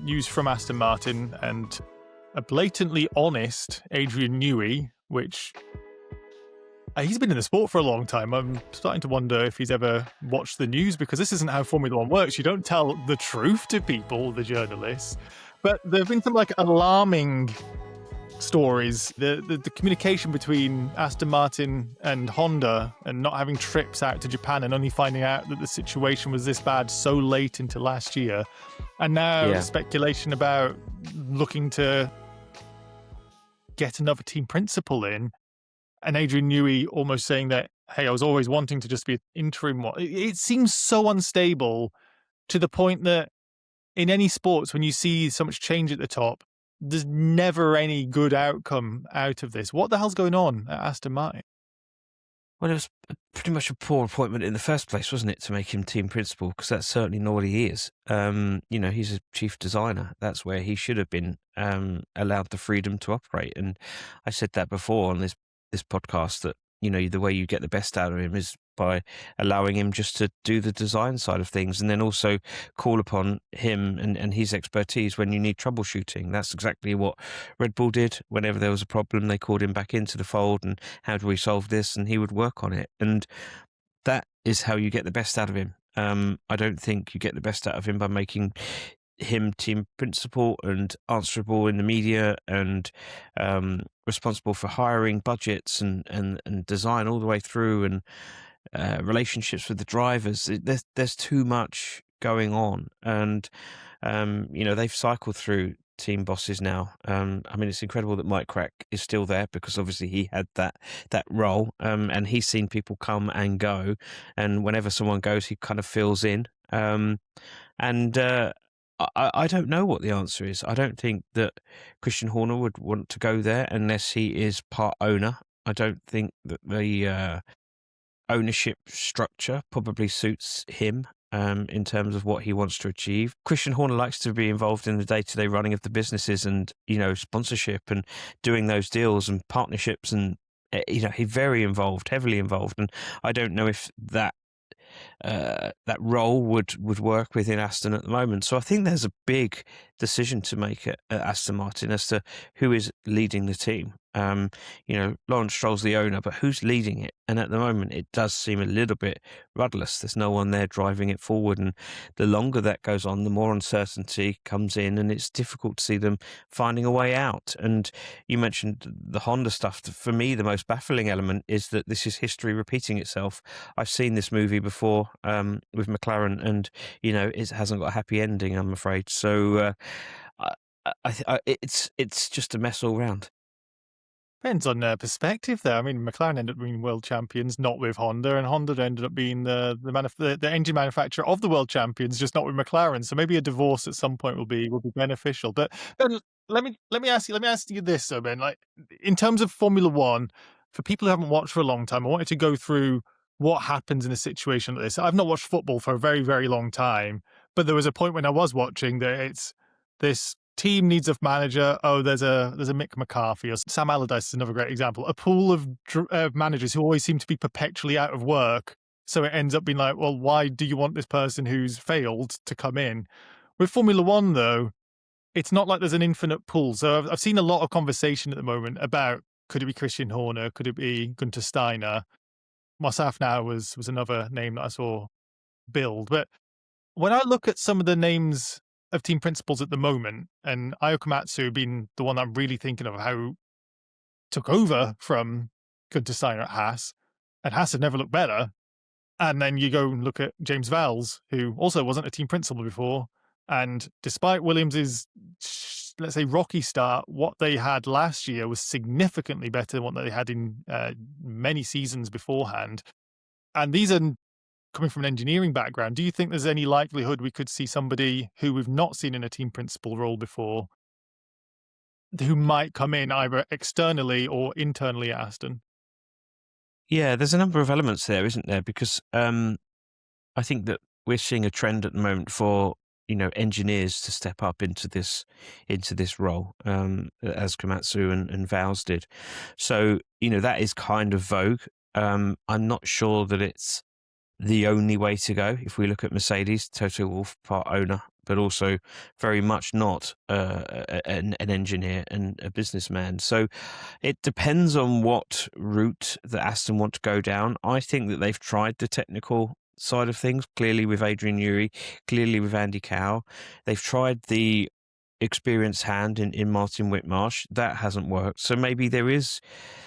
news from Aston Martin and a blatantly honest Adrian Newey, which he's been in the sport for a long time. I'm starting to wonder if he's ever watched the news, because this isn't how Formula One works. You don't tell the truth to people, the journalists. But there have been some alarming stories. The communication between Aston Martin and Honda, and not having trips out to Japan and only finding out that the situation was this bad so late into last year. And now speculation about looking to get another team principal in, and Adrian Newey almost saying that, hey, I was always wanting to just be an interim one. It seems so unstable, to the point that in any sports, when you see so much change at the top, there's never any good outcome out of this. What the hell's going on at Aston Martin? Well, it was pretty much a poor appointment in the first place, wasn't it, to make him team principal? Because that's certainly not what he is. He's a chief designer. That's where he should have been allowed the freedom to operate. And I said that before on this podcast, that, the way you get the best out of him is by allowing him just to do the design side of things, and then also call upon him and his expertise when you need troubleshooting. That's exactly what Red Bull did. Whenever there was a problem, they called him back into the fold, and how do we solve this? And he would work on it. And that is how you get the best out of him. I don't think you get the best out of him by making him team principal and answerable in the media, and responsible for hiring, budgets and design all the way through, and relationships with the drivers. There's too much going on, and they've cycled through team bosses now. It's incredible that Mike Crack is still there, because obviously he had that role, and he's seen people come and go, and whenever someone goes, he kind of fills in. I don't know what the answer is. I don't think that Christian Horner would want to go there unless he is part owner. I don't think that the ownership structure probably suits him in terms of what he wants to achieve. Christian Horner likes to be involved in the day-to-day running of the businesses, and sponsorship and doing those deals and partnerships, and he's very involved, heavily involved. And I don't know if that role would work within Aston at the moment. So I think there's a big decision to make at Aston Martin as to who is leading the team. Lawrence Stroll's the owner, but who's leading it? And at the moment, it does seem a little bit rudderless. There's no one there driving it forward. And the longer that goes on, the more uncertainty comes in, and it's difficult to see them finding a way out. And you mentioned the Honda stuff. For me, the most baffling element is that this is history repeating itself. I've seen this movie before with McLaren, and, it hasn't got a happy ending, I'm afraid. So it's just a mess all round. Depends on perspective there. McLaren ended up being world champions, not with Honda, and Honda ended up being the engine manufacturer of the world champions, just not with McLaren. So maybe a divorce at some point will be beneficial. But Ben, let me ask you this, though, Ben. In terms of Formula One, for people who haven't watched for a long time, I wanted to go through what happens in a situation like this. I've not watched football for a very, very long time, but there was a point when I was watching that it's this team needs a manager. Oh, there's a Mick McCarthy, or Sam Allardyce is another great example. A pool of managers who always seem to be perpetually out of work. So it ends up being like, well, why do you want this person who's failed to come in? With Formula One, though, it's not like there's an infinite pool. So I've seen a lot of conversation at the moment about, could it be Christian Horner? Could it be Gunther Steiner? Mossaf now was another name that I saw build. But when I look at some of the names of team principals at the moment, and Ayo Komatsu being the one that I'm really thinking of, how took over from Gunther Steiner at Haas, and Haas had never looked better. And then you go and look at James Vowles, who also wasn't a team principal before, and despite Williams's, let's say, rocky start, what they had last year was significantly better than what they had in many seasons beforehand. And these are coming from an engineering background. Do you think there's any likelihood we could see somebody who we've not seen in a team principal role before, who might come in either externally or internally at Aston? Yeah, there's a number of elements there, isn't there? Because I think that we're seeing a trend at the moment for engineers to step up into this role, as Komatsu and Vowles did. So that is kind of vogue. I'm not sure that it's the only way to go. If we look at Mercedes, Toto Wolff, part owner, but also very much not an engineer and a businessman. So it depends on what route that Aston want to go down. I think that they've tried the technical side of things, clearly with Adrian Newey, clearly with Andy Cow. They've tried the experienced hand in Martin Whitmarsh. That hasn't worked. So maybe there is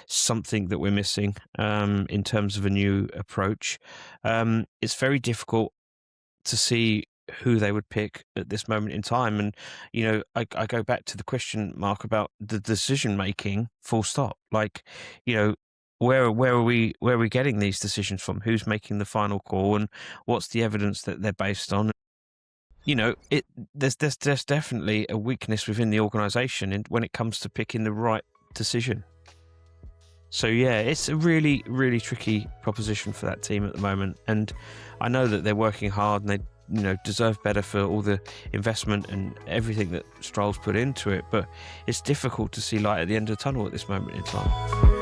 something that we're missing in terms of a new approach. It's very difficult to see who they would pick at this moment in time. And, I go back to the question, Mark, about the decision making, full stop. Like, where are we getting these decisions from? Who's making the final call, and what's the evidence that they're based on? There's definitely a weakness within the organisation when it comes to picking the right decision. So yeah, it's a really, really tricky proposition for that team at the moment, and I know that they're working hard and they deserve better for all the investment and everything that Stroll's put into it, but it's difficult to see light at the end of the tunnel at this moment in time.